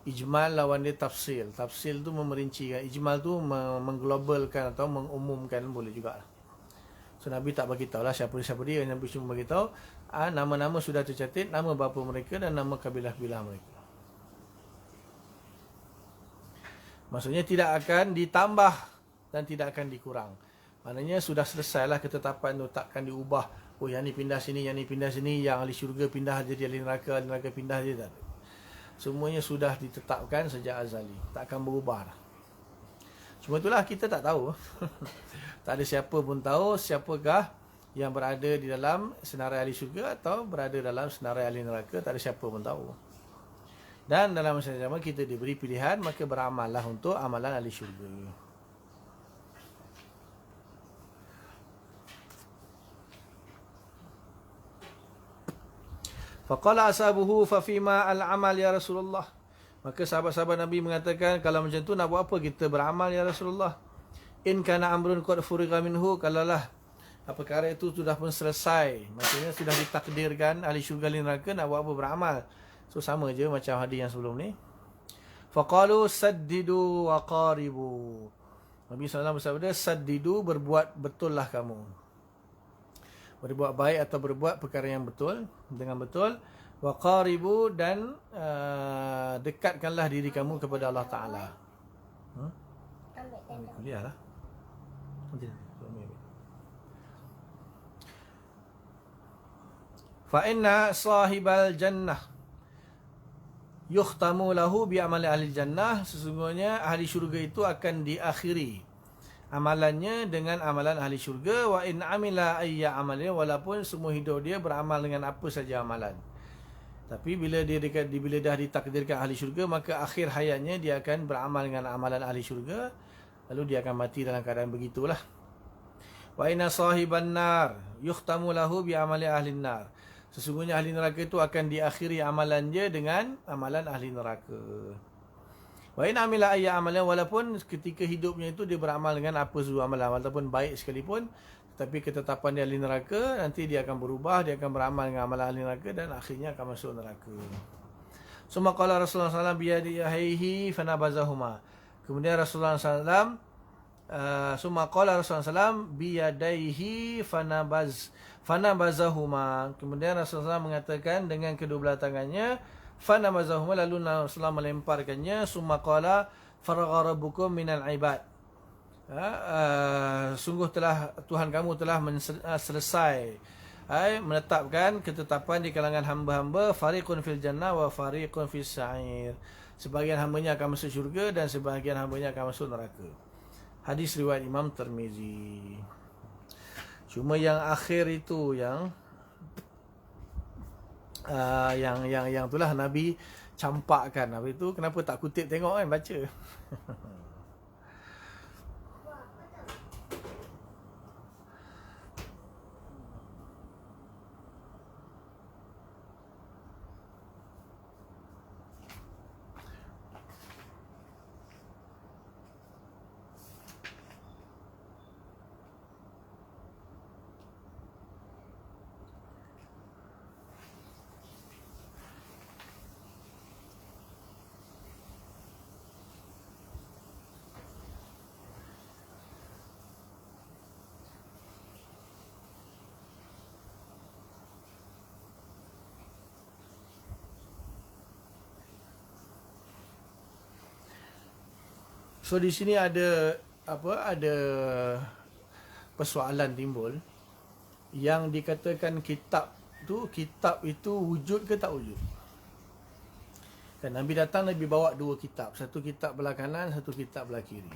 Ijmal lawan dia tafsil. Tafsil tu memerincikan, ijmal tu mengglobalkan atau mengumumkan, boleh juga. So Nabi tak bagi tahu lah siapa-siapa dia. Nabi cuma bagi tahu nama-nama sudah tercatat, nama bapa mereka dan nama kabilah-kabilah mereka. Maksudnya tidak akan ditambah dan tidak akan dikurang. Maknanya sudah selesailah ketetapan tu, takkan diubah. Oh, yang ni pindah sini, yang ni pindah sini, yang ahli syurga pindah jadi ahli neraka pindah je, tak. Semuanya sudah ditetapkan sejak azali, tak akan berubah. Cuma itulah kita tak tahu. Tak ada siapa pun tahu siapakah yang berada di dalam senarai ahli syurga atau berada dalam senarai ahli neraka, tak ada siapa pun tahu. Dan dalam masa yang sama kita diberi pilihan, maka beramallah untuk amalan ahli syurga. Faqala ashabuhu fa fima al-amal ya Rasulullah. Maka sahabat-sahabat Nabi mengatakan, kalau macam tu nak buat apa kita beramal ya Rasulullah? In kana amrun qad furiga minhu, kalaulah perkara itu sudah pun selesai, maksudnya sudah ditakdirkan ahli syurga ahli neraka, nak buat apa beramal? So sama je macam hadis yang sebelum ni. Faqalu saddidu wa qaribu. Nabi SAW bersabda, saddidu, berbuat betullah kamu. Berbuat baik atau berbuat perkara yang betul, dengan betul. Wa qaribu, dan dekatkanlah diri kamu kepada Allah Ta'ala. Kuliah lah. Fa inna sahibal jannah yukhtamu lahu bi amali ahli jannah. Sesungguhnya ahli syurga itu akan diakhiri amalannya dengan amalan ahli syurga. Wa in amila ayya amalin, walaupun semua hidup dia beramal dengan apa saja amalan. Tapi bila bila dah ditakdirkan ahli syurga, maka akhir hayatnya dia akan beramal dengan amalan ahli syurga, lalu dia akan mati dalam keadaan begitulah. Wa inna sahiban nar yukhtamu lahu bi amali ahli nar. Sesungguhnya ahli neraka itu akan diakhiri amalan dia dengan amalan ahli neraka. Wa in amila ayya amalan, walaupun ketika hidupnya itu dia beramal dengan apa sahaja amalan, walaupun baik sekalipun, tapi ketetapan dia ahli neraka, nanti dia akan berubah, dia akan beramal dengan amalan ahli neraka dan akhirnya akan masuk neraka. Summa qala Rasulullah sallallahu alaihi wasallam biyadihi fanabazahuma. Kemudian Rasulullah sallallahu summa qala Rasulullah sallallahu biyadaihi fanabazahuma. Kemudian Rasulullah mengatakan dengan kedua belah tangannya, fanabazahuma, lalu Rasulullah melemparkannya. Summa qala faragha rabbukum minal ibad. Sungguh telah Tuhan kamu telah selesai menetapkan ketetapan di kalangan hamba-hamba, fariqun fil jannah wa fariqun fis sa'ir. Sebahagian hambanya akan masuk syurga dan sebahagian hambanya akan masuk neraka. Hadis riwayat Imam Tirmizi. Cuma yang akhir itu yang itulah Nabi campakkan. Apa itu? Kenapa tak kutip tengok kan, baca. So di sini ada persoalan timbul yang dikatakan kitab itu wujud ke tak wujud. Kan Nabi datang, Nabi bawa dua kitab, satu kitab belah kanan, satu kitab belah kiri.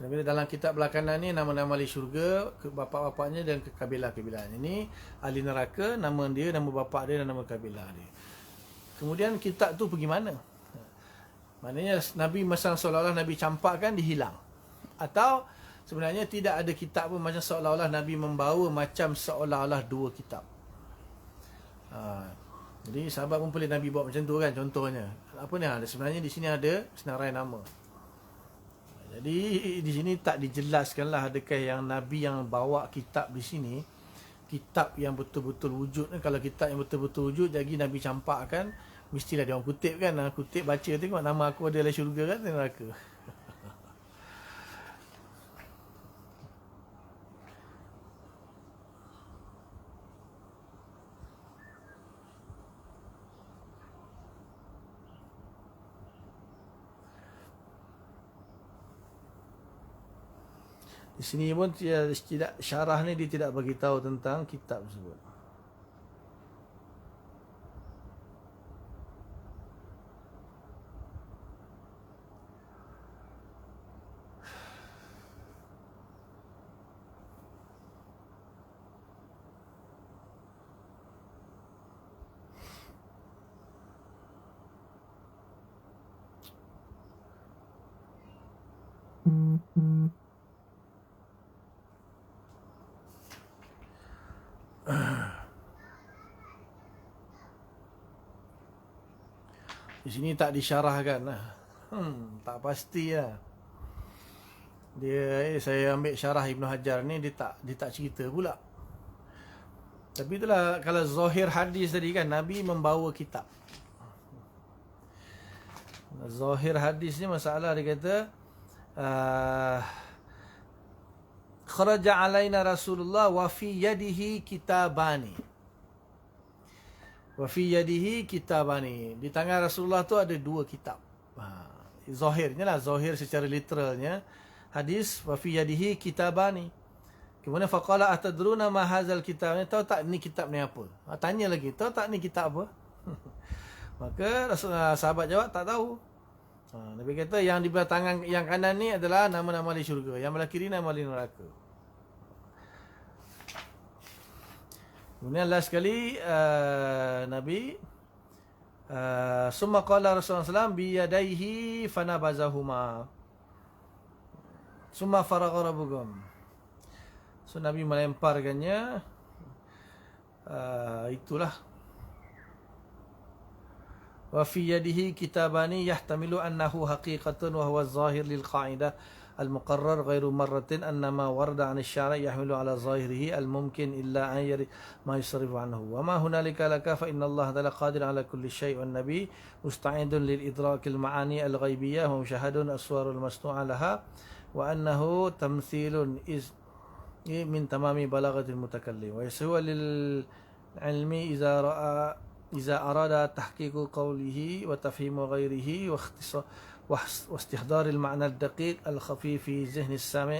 So, dalam kitab belah kanan ni nama-nama ahli syurga, bapa-bapaknya dan kabilah-kabilahnya. Ini ahli neraka, nama dia, nama bapa dia dan nama kabilah dia. Kemudian kitab tu pergi mana? Maknanya Nabi masang seolah-olah Nabi campakkan, dihilang. Atau sebenarnya tidak ada kitab pun, macam seolah-olah Nabi membawa macam seolah-olah dua kitab. Jadi sahabat pun boleh Nabi bawa macam tu kan, contohnya. Apa ni? Sebenarnya di sini ada senarai nama. Jadi di sini tak dijelaskanlah adakah yang Nabi yang bawa kitab di sini, kitab yang betul-betul wujud. Kalau kitab yang betul-betul wujud, jadi Nabi campakkan, mestilah dia orang kutip kan, kutip baca tengok nama aku ada dalam syurga kan, neraka. Di sini pun tidak, syarah ni dia tidak bagi tahu tentang kitab tersebut. Di sini tak disyarahkan lah. Tak pasti lah. Saya ambil syarah Ibn Hajar ni, dia tak cerita pula. Tapi itulah, kalau zahir hadis tadi kan, Nabi membawa kitab. Zahir hadis ni masalah, dia kata kharaja alaina Rasulullah wa fi yadihi kitabani. Wa fi yadihi kitabani. Di tangan Rasulullah tu ada dua kitab. Zahirnya lah, zahir secara literalnya hadis wa fi yadihi kitabani. Kemudian faqala atadruna ma hadzal kitab? Tahu tak ni kitab ni apa? Tanya lagi, tahu tak ni kitab apa? Maka sahabat jawab tak tahu. Nabi kata yang di belah tangan yang kanan ni adalah nama-nama di syurga, yang belah kiri nama di neraka. Kemudian last sekali Nabi summa qala Rasulullah SAW bi yadayhi fanabazahuma summa faragha rabbukum. So Nabi melemparkannya, itulah. Wa fi yadihi kitabani yahtamilu annahu haqiqatun wa huwa az-zahir lil qa'idah al-muqarrar ghairu marratin annama warada 'an asy-syari' yahmilu 'ala zahirihi al-mumkin illa an yari ma yusrifu anhu wa ma hunalika laka fa inna Allah ta'ala qadir 'ala kulli syai' wan nabi musta'idun lil idrakil ma'ani al-ghaibiyah wa musyahadun aswarul masnu'a laha wa annahu tamthilun iz min tamami balaghatil mutakallim wa yaswa lil ilmi إذا أراد تحقيق قوله وتفهيم غيره واستحضار المعنى الدقيق الخفي في ذهن السامع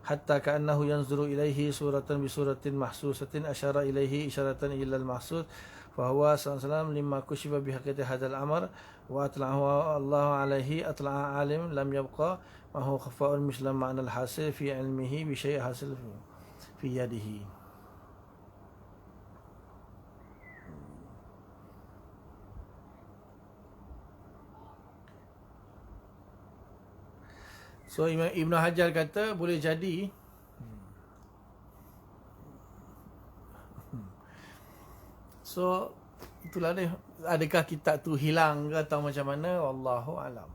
حتى كأنه ينظر إليه صورة بصورة محسوسة أشار إليه إشارة إلى المحسوس فهو صلى الله عليه وسلم لما كشف بحقيقة هذا الأمر وأطلعه الله عليه أطلع عالم لم يبقى ما هو خفاء مثل معنى الحاصل في علمه بشيء حاصل في يده. So Ibn Hajar kata boleh jadi so itulah dia, adakah kitab tu hilang ke atau macam mana, wallahu alam.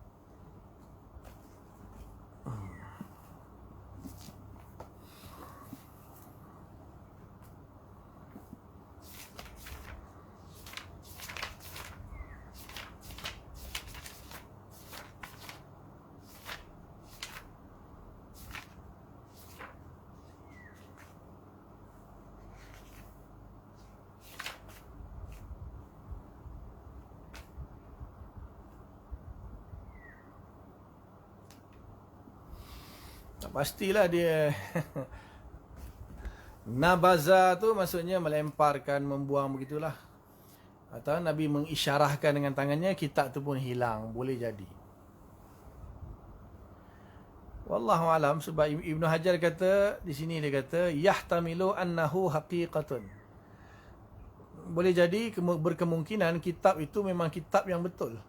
Pastilah dia nabaza tu maksudnya melemparkan, membuang begitulah. Atau Nabi mengisyarahkan dengan tangannya, kitab tu pun hilang, boleh jadi. Wallahu alam. Sebab Ibn Hajar kata di sini, dia kata yahtamilu annahu haqiqatun. Boleh jadi berkemungkinan kitab itu memang kitab yang betul.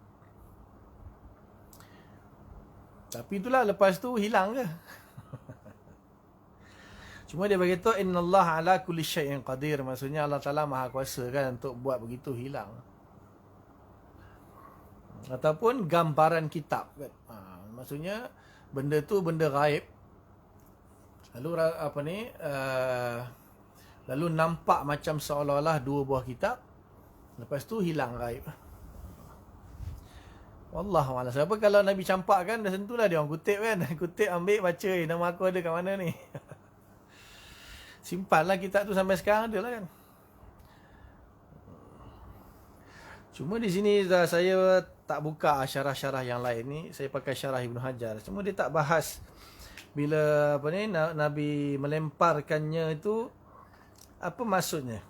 Tapi itulah lepas tu hilang ke? Cuma dia beritahu innallaha ala kulli syai'in qadir, maksudnya Allah Taala Maha Kuasa kan untuk buat begitu hilang. Ataupun gambaran kitab kan. Maksudnya benda tu benda gaib. Lalu apa ni lalu nampak macam seolah-olah dua buah kitab, lepas tu hilang gaib. Wallahu a'lam. Sebab kalau Nabi campak kan dah tentulah dia orang kutip kan. Kutip ambil baca, nama aku ada kat mana ni. Simpanlah kitab tu sampai sekarang ada lah kan. Cuma di sini saya tak buka syarah-syarah yang lain ni. Saya pakai syarah Ibn Hajar. Cuma dia tak bahas bila apa ni Nabi melemparkannya itu apa maksudnya.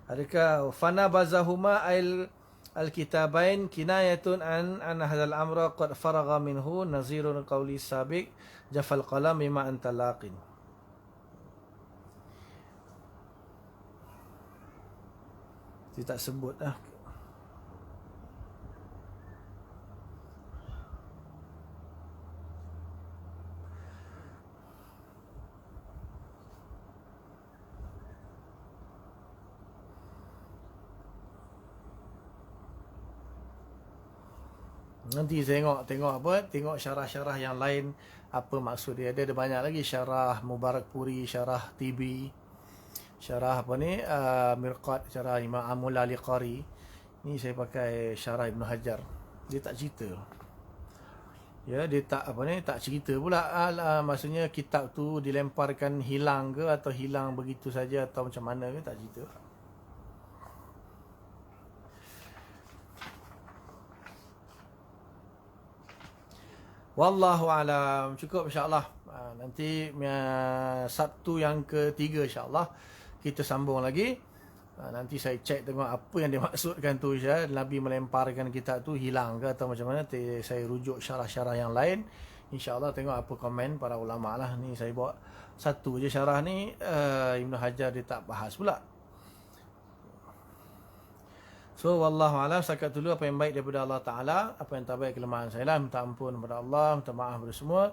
Adakah fana bazahuma al-kitabain kinayatun an hadzal amra qad faragha minhu nazirun qawli sabiq jafal qalam bima anta laqin. Dia tak sebut lah. Nanti tengok apa, tengok syarah-syarah yang lain apa maksud dia. Ada banyak lagi syarah Mubarakpuri, syarah TB, syarah apa ni Mirqat, syarah Imam Amul Aliqari. Ni saya pakai syarah Ibn Hajar. Dia tak cerita. Ya, dia tak apa ni, tak cerita pula maksudnya kitab tu dilemparkan hilang ke atau hilang begitu saja atau macam mana ke, tak cerita. Wallahu alam. Cukup insya-Allah. Nanti Sabtu yang ketiga insya-Allah kita sambung lagi. Nanti saya cek tengok apa yang dia maksudkan tu, Nabi melemparkan kitab tu hilang ke atau macam mana. Nanti saya rujuk syarah-syarah yang lain. InsyaAllah tengok apa komen para ulama lah. Ni saya bawa satu je syarah ni, Ibn Hajar dia tak bahas pula. So wallahu alam. Setakat dulu apa yang baik daripada Allah Ta'ala, apa yang tak baik kelemahan saya lah. Minta ampun kepada Allah, minta maaf kepada semua.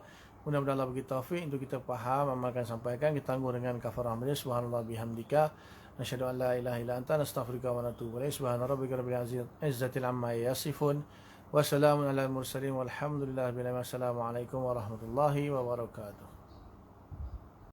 Mudah-mudahan Allah bagi taufik untuk kita faham, amalkan, sampaikan. Kita tangguh dengan kafarah majlis. Subhanallah bihamdika, nasyhadu an la ilaha illa anta, nastaghfiruka wa natubu ilaik. Subhana rabbika rabbil izzati amma yasifun. Wassalamun ala mursalin walhamdulillahi rabbil alamin. Assalamualaikum warahmatullahi wabarakatuh.